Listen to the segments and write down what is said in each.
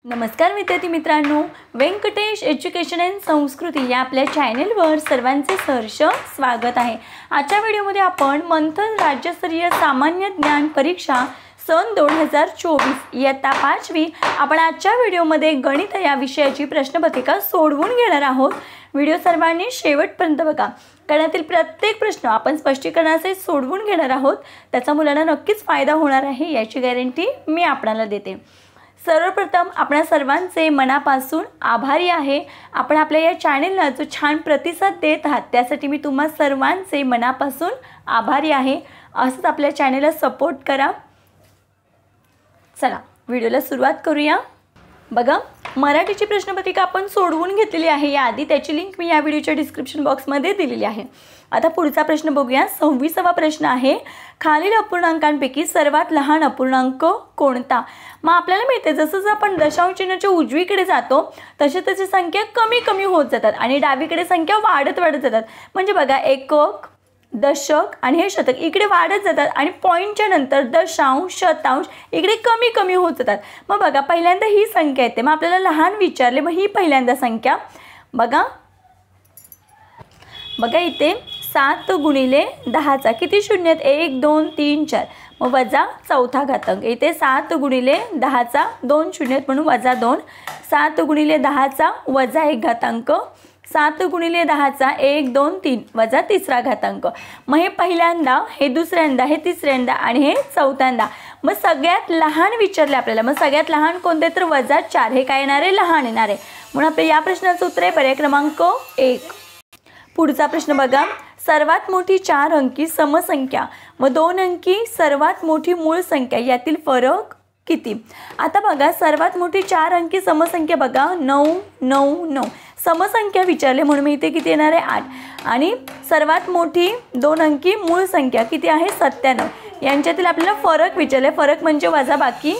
नमस्कार विद्यार्थी मित्रांनो, व्यंकटेश एज्युकेशन अँड संस्कृती या आपल्या चॅनलवर सर्वांचे सहर्ष स्वागत आहे। आजच्या व्हिडिओमध्ये आपण मंथन राज्यस्तरीय सामान्य ज्ञान परीक्षा सन 2024 इयत्ता 5वी आपण आजच्या व्हिडिओमध्ये गणित या विषयाची प्रश्नपत्रिका सोडवून घेणार आहोत। व्हिडिओ सर्वांनी शेवटपर्यंत बघा, कारण यातील प्रत्येक प्रश्न आपण स्पष्टीकरणासहित सोडवून घेणार आहोत। त्याचा मुलांना नक्कीच फायदा होणार आहे याची गॅरंटी मी आपल्याला देते। सर्वप्रथम आपणा सर्वांचे मनापासून आभारी आहे। आपण आपल्या या चॅनलला जो छान प्रतिसाद देत आहात त्यासाठी मी तुम्हा सर्वांचे मनापासून आभारी आहे। असंच आपल्या चॅनलला सपोर्ट करा। चला व्हिडिओला सुरुवात करूया। बघा, मराठीची प्रश्नपत्रिका आपण सोडवून घेतलेली आहे, याआधी त्याची लिंक मी या व्हिडिओच्या डिस्क्रिप्शन बॉक्समध्ये दिलेली आहे। आता पुढचा प्रश्न बघूया। 26वा प्रश्न आहे, खालील अपूर्णांकांपैकी सर्वात लहान अपूर्णांक कोणता? मग आपल्याला माहिती आहे जसं आपण दशांश चिन्हाच्या उजवीकडे जातो तसे तशी संख्या कमी कमी होत जातात आणि डावीकडे संख्या वाढत वाढत जातात। म्हणजे बघा, एकक, दशक आणि हे शतक इकडे वाढत जातात आणि पॉईंटच्या नंतर दशांश, शतांश इकडे कमी कमी होत जातात। मग बघा, पहिल्यांदा ही संख्या येते, मग आपल्याला लहान विचारले, मग ही पहिल्यांदा संख्या बघा इथे 7 गुणिले 10चा किती शून्य आहेत? 1 2 3 4, मग वजा चौथा घातांक। इथे 7 गुणिले 10चा 2 शून्य आहेत म्हणून वजा 2, 7 गुणिले 10चा वजा 1 घातांक, 7 गुणिले 10चा 1 2 3 वजा तिसरा घातांक। मग हे पहिल्यांदा, हे दुसऱ्यांदा, हे तिसऱ्यांदा आणि हे चौथ्यांदा। मग सगळ्यात लहान विचारले आपल्याला, मग सगळ्यात लहान कोणते तर वजा 4, हे काय येणार आहे? लहान येणार आहे। म्हणून आपल्या या प्रश्नाचं उत्तर आहे पर्याय क्रमांक 1। पुढचा प्रश्न बघा, सर्वात मोठी 4 अंकी समसंख्या व 2 अंकी सर्वात मोठी मूळ संख्या यातील फरक किती? आता बघा, सर्वात मोठी 4 अंकी समसंख्या बघा 9 9 9 समसंख्या विचारले म्हणून मी इथे किती येणार आहे? 8। आणि सर्वात मोठी 2 अंकी मूळ संख्या किती आहे? 97। यांच्यातील आपल्याला फरक विचारले, फरक म्हणजे वजाबाकी।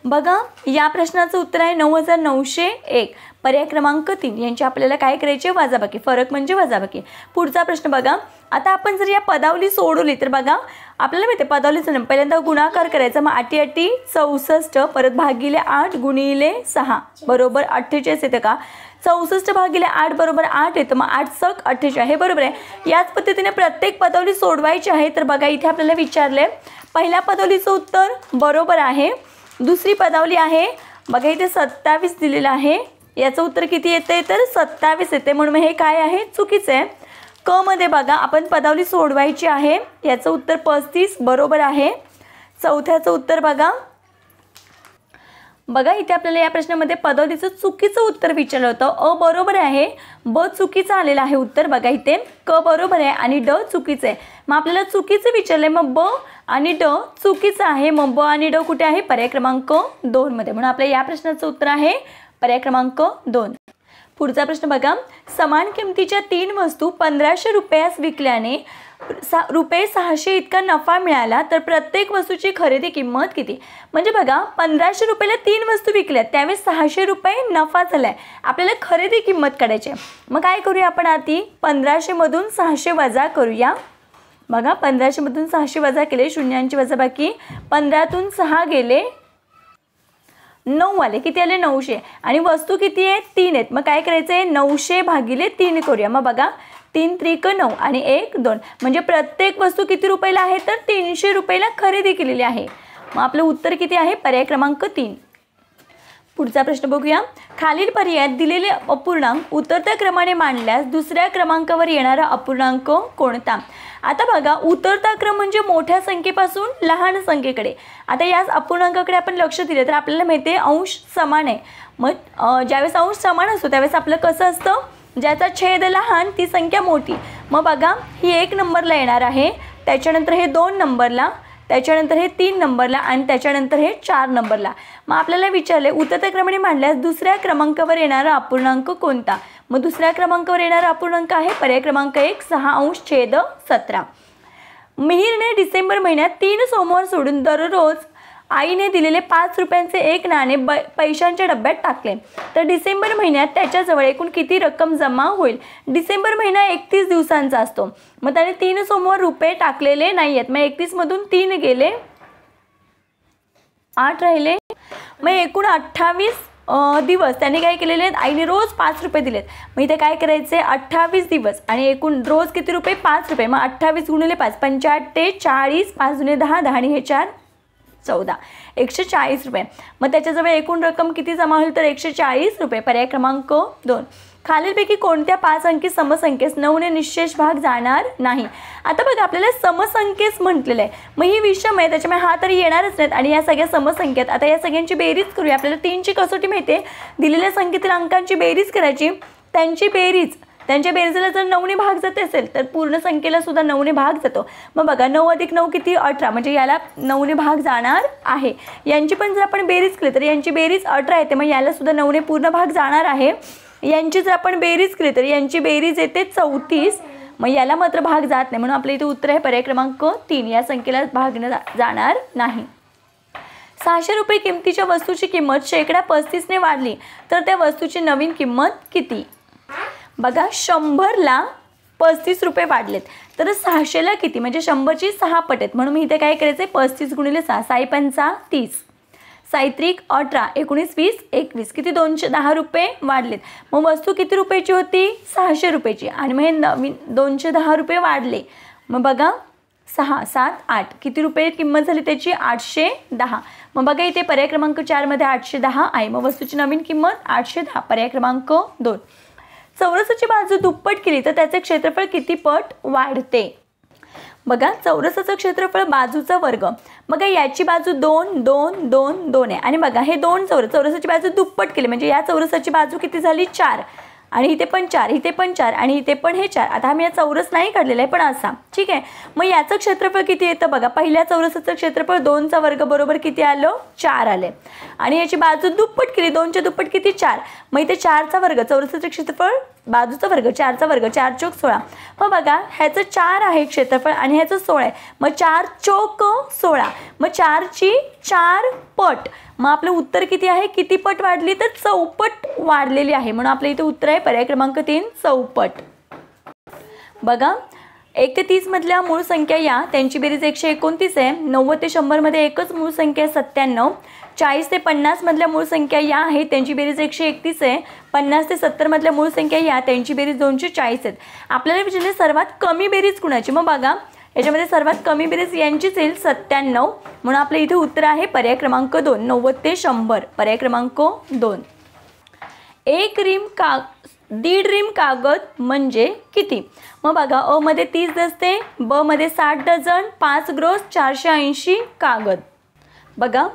बघा, या प्रश्नाचं उत्तर आहे 9901, पर्याय क्रमांक 3। यांची आपल्याला काय करायचे? वजाबाकी, फरक म्हणजे वजाबाकी। पुढचा प्रश्न बघा, आता आपण जर या पदावली सोडवली तर बघा आपल्याला माहिती आहे पदावलीचं पहिल्यांदा गुणाकार करायचा, मग 8 8 64, परत भागिले 8 गुणिले 6 बरोबर 48 येते का? 64 भागिले 8 बरोबर 8 येतं, मग 8 × 48 हे बरोबर आहे। याच पद्धतीने प्रत्येक पदावली सोडवायची आहे। तर बघा, इथे आपल्याला विचारले पहिल्या पदावलीचं उत्तर बरोबर आहे। दुसरी पदावली आहे बघा, इथे 27 दिलेलं आहे, याचं उत्तर किती येते? तर 27 येते, म्हणून हे काय आहे? चुकीचं आहे। क मध्ये बघा आपण पदावली सोडवायची आहे, याचं उत्तर 35 बरोबर आहे। चौथ्याचं उत्तर बघा इथे आपल्याला या प्रश्नामध्ये पदावलीचं चुकीचं उत्तर विचारलं होतं। अ बरोबर आहे, ब चुकीचं आलेलं आहे उत्तर। बघा इथे क बरोबर आहे आणि ड चुकीचं आहे। मग आपल्याला चुकीचं विचारलंय, मग ब आणि ड चुकीचं आहे, मग ब आणि ड कुठे आहे? पर्याय क्रमांक 2 मध्ये। म्हणून आपल्या या प्रश्नाचं उत्तर आहे पर्याय क्रमांक 2। पुढचा प्रश्न बघा, समान किमतीच्या 3 वस्तू 1500 रुपयास विकल्याने रुपये 600 इतका नफा मिळाला तर प्रत्येक वस्तूची खरेदी किंमत किती? म्हणजे बघा, 1500 रुपयाला 3 वस्तू विकल्या, त्यावेळेस 600 रुपये नफा झालाय। आपल्याला खरेदी किंमत काढायची आहे। मग काय करूया आपण? आधी 1500 मधून 600 वजा करूया। बघा, 1500 मधून 600 वजा केले, शून्यांची वजाबाकी, 15तून 6 गेले 9 आले, किती आले? 900। आणि वस्तू किती आहेत? 3 आहेत, मग काय करायचं आहे? 900 भागिले 3 करूया। मग बघा 3 त्रिक 9 आणि 1 2, म्हणजे प्रत्येक वस्तू किती रुपयाला आहे? तर 300 रुपयाला खरेदी केलेली आहे। मग आपलं उत्तर किती आहे? पर्याय क्रमांक 3। पुढचा प्रश्न बघूया, खालील पर्यायात दिलेले अपूर्णांक उतरत्या क्रमाने मांडल्यास दुसऱ्या क्रमांकावर येणारा अपूर्णांक कोणता? आता बघा, उतरता क्रम म्हणजे मोठ्या संख्येपासून लहान संख्येकडे। आता याच अपूर्णांकाकडे आपण लक्ष दिले तर आपल्याला माहिती आहे अंश समान आहे। मग ज्यावेळेस अंश समान असतो त्यावेळेस आपलं कसं असतं? ज्याचा छेद लहान ती संख्या मोठी। मग बघा, ही 1 नंबरला येणार आहे, त्याच्यानंतर हे 2 नंबरला, त्याच्यानंतर हे 3 नंबरला आणि त्याच्यानंतर हे 4 नंबरला। मग आपल्याला विचारले उतरत्या क्रमाने मांडल्यास दुसऱ्या क्रमांकावर येणारा अपूर्णांक कोणता? मग दुसऱ्या क्रमांकावर येणारा अपूर्णांक आहे पर्याय क्रमांक 1 6/17। मिहिरने डिसेंबर महिन्यात 3 सोमवार सोडून दररोज आईने दिलेले 5 रुपयांचे एक नाणे पैशांच्या डब्यात टाकले तर डिसेंबर महिन्यात त्याच्याजवळ एकूण किती रक्कम जमा होईल? डिसेंबर महिना 31 दिवसांचा असतो, मग त्याने 3 सोमवार रुपये टाकलेले नाही आहेत, मग 31 मधून 3 गेले 8 राहिले, मग एकूण 28 दिवस त्यांनी काय केलेले आहेत, आईने रोज 5 रुपये दिलेत. मग इथे काय करायचे 28 दिवस आणि एकूण रोज किती रुपये 5 रुपये. मग 28 गुणिले 5 पंचाटे 40, 5 दुणे 10, 10 आणि हे 4 14, 140 रुपये. मग त्याच्याजवळ एकूण रक्कम किती जमा होईल तर 140 रुपये. पर्याय क्रमांक 2. खालीलपैकी कोणत्या 5 अंकी समसंख्येस 9 ने निशेष भाग जाणार नाही. आता बघा आपल्याला समसंख्येस म्हटलेलं आहे, मग ही विषम आहे त्याच्यामुळे हा तरी येणारच नाहीत. आणि या सगळ्या समसंख्येत आता या सगळ्यांची बेरीज करूया. आपल्याला 3ची कसोटी माहिती आहे, दिलेल्या संख्येतील अंकांची बेरीज करायची. त्यांच्या बेरीजला जर 9ने भाग जात असेल तर पूर्ण संख्येला सुद्धा 9ने भाग जातो. मग बघा 9 अधिक 9 किती 18, म्हणजे याला 9ने भाग जाणार आहे. यांची पण जर आपण बेरीज केली तर यांची बेरीज 18 येते, मग याला सुद्धा 9ने पूर्ण भाग जाणार आहे. यांची जर आपण बेरीज केली तर यांची बेरीज येते 34, मग याला मात्र भाग जात नाही. म्हणून आपल्या इथे उत्तर आहे पर्याय क्रमांक 3, या संख्येला भाग जाणार नाही. 600 रुपये किमतीच्या वस्तूची किंमत शेकडा 35ने वाढली तर त्या वस्तूची नवीन किंमत किती. बघा 100ला 35 रुपये वाढलेत तर 600ला किती, म्हणजे 100ची 6 पट आहेत. म्हणून मी इथे काय करायचं 35 गुणिले 6, 6 पंचा 30, 6 18, 19 20 21, किती 210 रुपये वाढलेत. मग वस्तू किती रुपयाची होती 600 रुपयाची आणि मग हे नवीन 210 रुपये वाढले. मग बघा 6 7 8 किती रुपये किंमत झाली त्याची 810. मग बघा इथे पर्याय क्रमांक 4 मध्ये 810 आहे. मग वस्तूची नवीन किंमत 810, पर्याय क्रमांक 2. चौरसाची बाजू दुप्पट केली तर त्याचे क्षेत्रफळ किती पट वाढते. बघा चौरसाचं क्षेत्रफळ बाजूचा वर्ग. बघा याची बाजू 2 2 2 2 आहे आणि बघा हे 2 चौरसाची बाजू दुप्पट केली म्हणजे या चौरसाची बाजू किती झाली 4 आणि इथे पण 4, इथे पण 4 आणि इथे पण हे 4. आता आम्ही या चौरस नाही काढलेला आहे पण असा, ठीक आहे. मग याचं क्षेत्रफळ किती येतं बघा, पहिल्या चौरसाचं क्षेत्रफळ 2चा वर्ग बरोबर किती आलं 4 आले आणि याची बाजू दुप्पट केली, 2च्या दुप्पट किती 4. मग इथे 4चा वर्ग, चौरसाचं क्षेत्रफळ बाजूचा वर्ग 4चा वर्ग 4 चौक 16. मग बघा ह्याचं 4 आहे क्षेत्रफळ आणि ह्याचं 16 आहे. मग 4 चौक 16, मग 4ची 4 पट. मग आपलं उत्तर किती आहे, किती पट वाढली तर चौपट वाढलेली आहे. म्हणून आपल्या इथे उत्तर आहे पर्याय क्रमांक 3 चौपट. बघा 1 ते 30 मधल्या मूळ संख्या या त्यांची बेरीज 129 आहे. 90 ते 100 मध्ये एकच मूळ संख्या 97. 40 ते 50 मधल्या मूळ संख्या या आहेत त्यांची बेरीज 131 आहे. 50 ते 70 मधल्या मूळ संख्या या त्यांची बेरीज 240 आहेत. आपल्याला विचारले सर्वात कमी बेरीज कुणाची. मग बघा याच्यामध्ये सर्वात कमी बेरीज यांचीच येईल 97. म्हणून आपल्या इथे उत्तर आहे पर्याय क्रमांक 2 90 ते 100, पर्याय क्रमांक 2. 1.5 रिम कागद म्हणजे किती. मग बघा अ मध्ये 30 दस्ते, ब मध्ये 60 डझन, 5 ग्रोस 480 कागद. बघा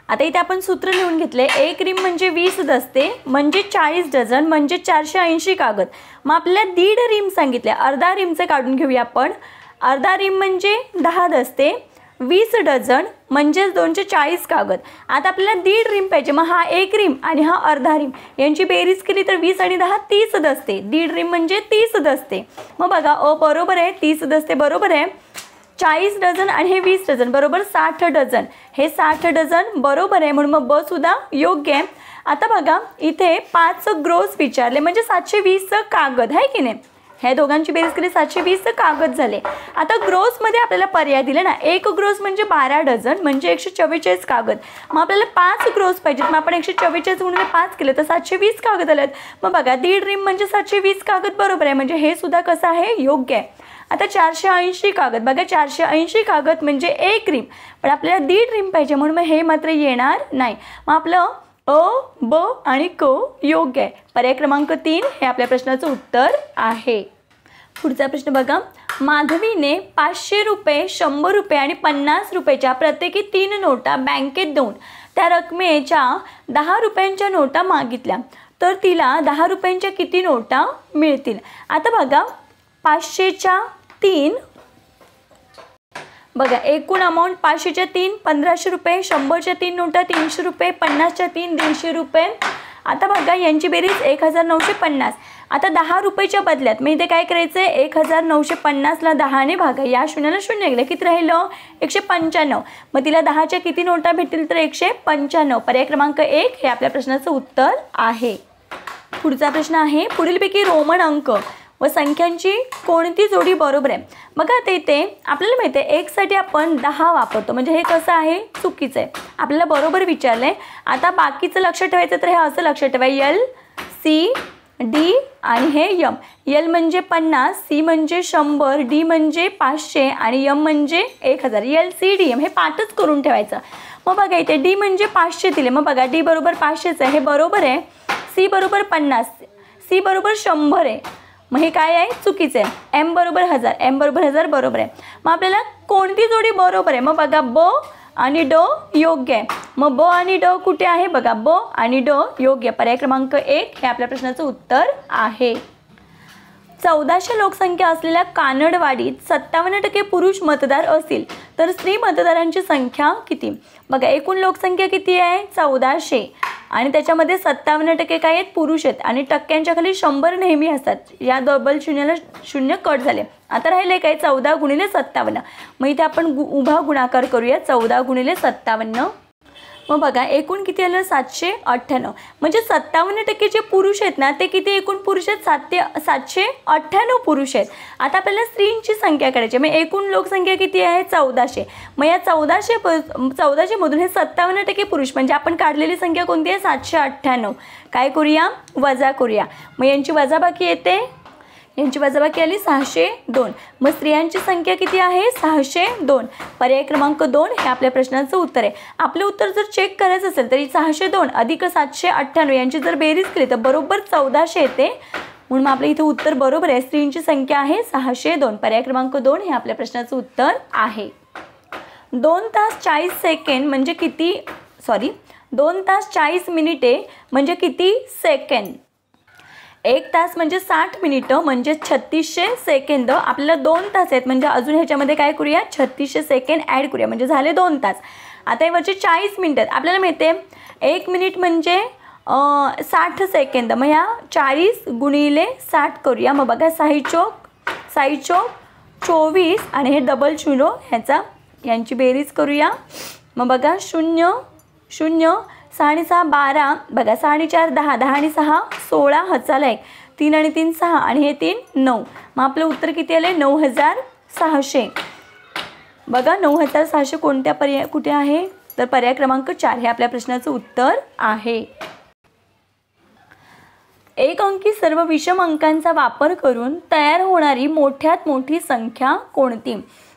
आता इथे आपण सूत्र लिहून घेतले. 1 रिम म्हणजे 20 दस्ते म्हणजे 40 डझन म्हणजे 480 कागद. मग आपल्याला 1.5 रिम सांगितले, अर्धा रिमचं काढून घेऊया आपण. अर्धा रिम म्हणजे 10 दस्ते, 20 डझन म्हणजे 240 कागद. आता आपल्याला 1.5 रिम पाहिजे. मग हा 1 रिम आणि हा अर्धा रिम यांची बेरीज केली तर 20 आणि 10 30 दस्ते. 1.5 रिम म्हणजे 30 दस्ते. मग बघा अ बरोबर आहे 30 दस्ते बरोबर आहे. 40 डझन आणि हे 20 डझन बरोबर 60 डझन, हे 60 डझन बरोबर आहे. म्हणून मग ब सुद्धा योग्य आहे. आता बघा इथे 5 ग्रोस विचारले म्हणजे 720 कागद आहे की नाही. ह्या दोघांची बेरीज केली 720 कागद झाले. आता ग्रोसमध्ये आपल्याला पर्याय दिले ना, 1 ग्रोस म्हणजे 12 डझन म्हणजे 144 कागद. मग आपल्याला 5 ग्रोस पाहिजेत. मग आपण 144 गुणिले 5 केले तर 720 कागद आलेत. मग बघा 1.5 रिम म्हणजे 720 कागद बरोबर आहे, म्हणजे हे सुद्धा कसं आहे योग्य आहे. आता 480 कागद. बघा 480 कागद म्हणजे 1 रिम, पण आपल्याला 1.5 रिम पाहिजे म्हणून मग हे मात्र येणार नाही. मग आपलं अ ब आणि क योग्य आहे. पर्याय क्रमांक 3 हे आपल्या प्रश्नाचं उत्तर आहे. पुढचा प्रश्न बघा. माधवीने 500 रुपये 100 रुपये आणि 50 रुपयाच्या प्रत्येकी 3 नोटा बँकेत देऊन त्या रकमेच्या 10 रुपयांच्या नोटा मागितल्या तर तिला 10 रुपयांच्या किती नोटा मिळतील. आता बघा 500च्या 3, बघा एकूण अमाऊंट 500च्या 3 1500 रुपये, 100च्या 3 नोटा 300 रुपये, 50च्या 3 150 रुपये. आता बघा यांची बेरीज 1950. आता 10 रुपयाच्या बदल्यात मी इथे काय करायचं आहे 1950ला 10ने भागा, या शून्याला शून्य गेलं किती राहिलं 195. मग तिला 10च्या किती नोटा भेटतील तर 195. पर्याय क्रमांक 1 हे आपल्या प्रश्नाचं उत्तर आहे. पुढचा प्रश्न आहे पुढीलपैकी रोमन अंक व संख्यांची कोणती जोडी बरोबर आहे? बघा आता इथे आपल्याला माहिती आहे एकसाठी आपण 10 वापरतो, म्हणजे हे कसं आहे? चुकीचं आहे. आपल्याला बरोबर विचारलं आहे. आता बाकीचं लक्षात ठेवायचं तर हे असं लक्षात ठेवा, एल सी डी आणि हे यम. एल म्हणजे 50, सी म्हणजे 100, डी म्हणजे 500 आणि यम म्हणजे 1000. एल सी डी एम हे पाठच करून ठेवायचं. मग बघा इथे डी म्हणजे 500 दिले, मग बघा डी बरोबर 500च आहे, हे बरोबर आहे. सी बरोबर 50, सी बरोबर 100 आहे, मग हे काय आहे? चुकीचं आहे. एम बरोबर 1000, एम बरोबर 1000 बरोबर आहे. मग आपल्याला कोणती जोडी बरोबर आहे? मग बघा ब आणि ड योग्य आहे. मग ब आणि ड कुठे आहे? बघा ब आणि ड योग्य. पर्याय क्रमांक 1 हे आपल्या प्रश्नाचं उत्तर आहे. 1400 लोकसंख्या असलेल्या कानडवाडीत 57% पुरुष मतदार असतील तर स्त्री मतदारांची संख्या किती? बघा एकूण लोकसंख्या किती आहे? 1400 आणि त्याच्यामध्ये 57% काय आहेत? पुरुष आहेत आणि टक्क्यांच्या खाली 100 नेहमी असतात. या डबल शून्याला शून्य कट झाले. आता राहिले काय? 14 गुणिले 57. मग इथे आपण उभा गुणाकार करूया. 14 गुणिले 57. मग बघा एकूण किती आलं? 798. म्हणजे 57% जे पुरुष आहेत ना ते किती एकूण पुरुष आहेत? 798 पुरुष आहेत. आता आपल्याला स्त्रींची संख्या काढायची. मग एकूण लोकसंख्या किती आहे? 1400. मग या 1400 मधून हे 57% पुरुष म्हणजे आपण काढलेली संख्या कोणती आहे? 798. काय करूया? वजा करूया. मग यांची वजाबाकी येते, यांची वजाबाकी आली 602. मग स्त्रियांची संख्या किती आहे? 602. पर्याय क्रमांक 2 हे आपल्या प्रश्नाचं उत्तर आहे. आपले उत्तर जर चेक करायचं असेल तरी 602 अधिक 798 यांची जर बेरीज केली तर बरोबर 1400 येते. म्हणून आपल्या इथे उत्तर बरोबर आहे. स्त्रींची संख्या आहे 602. पर्याय क्रमांक 2 हे आपल्या प्रश्नाचं उत्तर आहे. 2 तास 40 सेकंड म्हणजे किती? 2 तास 40 मिनिटे म्हणजे किती सेकंड? 1 तास म्हणजे 60 मिनिटं म्हणजे 3600 सेकंद. आपल्याला 2 तास आहेत म्हणजे अजून ह्याच्यामध्ये काय करूया? 3600 सेकंड ॲड करूया म्हणजे झाले 2 तास. आता यावरचे 40 मिनिटं आपल्याला मिळते 1 मिनिट म्हणजे 60 सेकंद. मग ह्या 40 गुणिले 60 करूया. मग बघा 6 चौक 24 आणि हे डबल 0 यांची बेरीज करूया. मग बघा 0 0 6 आणि 6 12. बघा 6 आणि 4 10, 10 आणि 6 16 हचाला 1, 3 आणि 3 6 आणि हे 3 9. मग आपलं उत्तर किती आले? 9600. बघा 9600 कोणत्या कुठे आहे? तर पर्याय क्रमांक 4 हे आपल्या प्रश्नाचं उत्तर आहे. एक अंकी सर्व विषम अंकांचा वापर करून तयार होणारी मोठ्यात मोठी संख्या कोणती?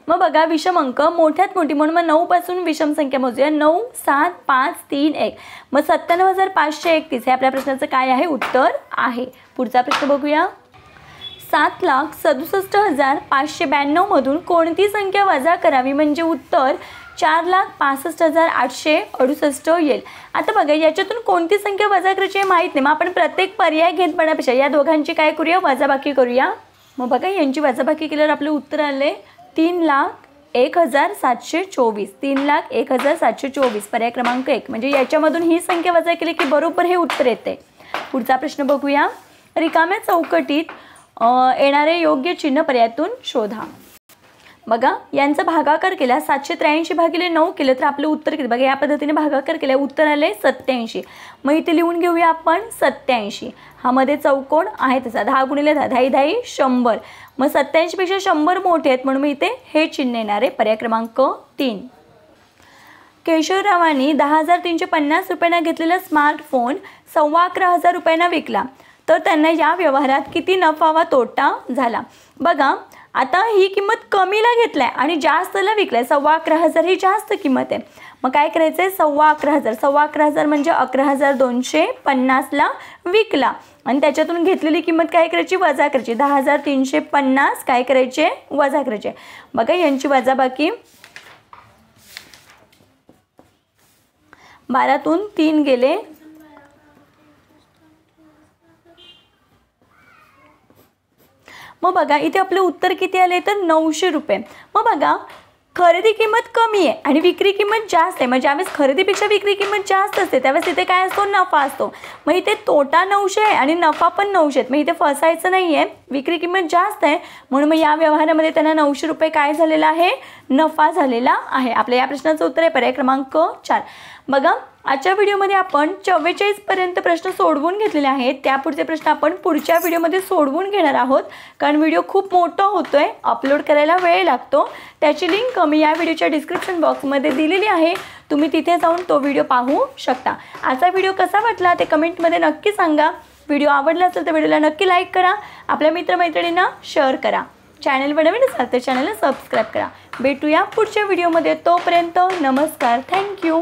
मग बघा विषम अंक मोठ्यात मोठी म्हणून मग 9 पासून विषम संख्या मोजूया. 9 7 5 3 1. मग 97531 हे आपल्या प्रश्नाचं काय आहे? उत्तर आहे. पुढचा प्रश्न बघूया. 7,67,592 मधून कोणती संख्या वजा करावी म्हणजे उत्तर 4,65,868 येईल. आता बघा याच्यातून कोणती संख्या वजा करायची हे माहीत नाही. मग आपण प्रत्येक पर्याय घेत पडण्यापेक्षा या दोघांची काय करूया? वजाबाकी करूया. मग बघा यांची वजाबाकी केल्यावर आपलं उत्तर आले 3,01,724. 3,01,724 पर्याय क्रमांक 1. म्हणजे याच्यामधून ही संख्या वजा केली की बरोबर हे उत्तर येते. पुढचा प्रश्न बघूया. रिकाम्या चौकटीत येणारे योग्य चिन्ह पर्यायातून शोधा. बघा यांचा भागाकार केला 783 भागिले 9 केलं तर आपलं उत्तर किती? बघा या पद्धतीने भागाकार केला उत्तर आले 87. मग इथे लिहून घेऊया आपण 87. हा मध्ये चौकोन आहे तसा 10 गुणिले 10 10 10 100. मग 87 पेक्षा 100 मोठे आहेत म्हणून मी इथे हे चिन्ह येणार आहे. पर्याय क्रमांक 3. केशवरावांनी 10,350 रुपयांना घेतलेला स्मार्टफोन 11,15,000 रुपयांना विकला तर त्यांना या व्यवहारात किती नफा वा तोटा झाला? बघा आता ही किंमत कमीला घेतलाय आणि जास्तला विकलाय. 11,15,000 ही जास्त किंमत आहे. मग काय करायचं आहे? 11,15,000 11,15,000 म्हणजे 11,250ला विकला आणि त्याच्यातून घेतलेली किंमत काय करायची? वजा करायची. 10,350 काय करायचे? वजा करायचे. बघा यांची वजाबाकी 12तून 3 गेले. मग बघा इथे आपलं उत्तर किती आले तर 900 रुपये. मग बघा खरेदी किंमत कमी आहे आणि विक्री किंमत जास्त आहे. म्हणजे ज्यावेळेस खरेदीपेक्षा विक्री किंमत जास्त असते त्यावेळेस इथे काय असतो? नफा असतो. मग इथे तोटा 900 आहे आणि नफा पण 900 आहे. मग इथे फसायचं नाही आहे. विक्री किंमत जास्त आहे म्हणून मग या व्यवहारामध्ये त्यांना 900 रुपये काय झालेला आहे? नफा झालेला आहे? आपल्या या प्रश्नाचं उत्तर आहे पर्याय क्रमांक 4. बघा, आजच्या व्हिडिओमध्ये आपण 44 पर्यंत प्रश्न सोडवून घेतलेले आहेत. त्यापुढचे प्रश्न आपण पुढच्या व्हिडिओमध्ये सोडवून घेणार आहोत, कारण व्हिडिओ खूप मोठा होतोय, अपलोड करायला वेळ लागतो. त्याची लिंक मी या व्हिडिओच्या डिस्क्रिप्शन बॉक्समध्ये दिलेली आहे, तुम्ही तिथे जाऊन तो व्हिडिओ पाहू शकता. आजचा व्हिडिओ कसा वाटला ते कमेंटमध्ये नक्की सांगा. व्हिडिओ आवडला असेल तर व्हिडिओला नक्की लाईक करा, आपल्या मित्रमैत्रिणींना शेअर करा. चॅनलवर नवीन असाल तर चॅनलला सबस्क्राईब करा. भेटूया पुढच्या व्हिडिओमध्ये, तोपर्यंत नमस्कार, थँक्यू.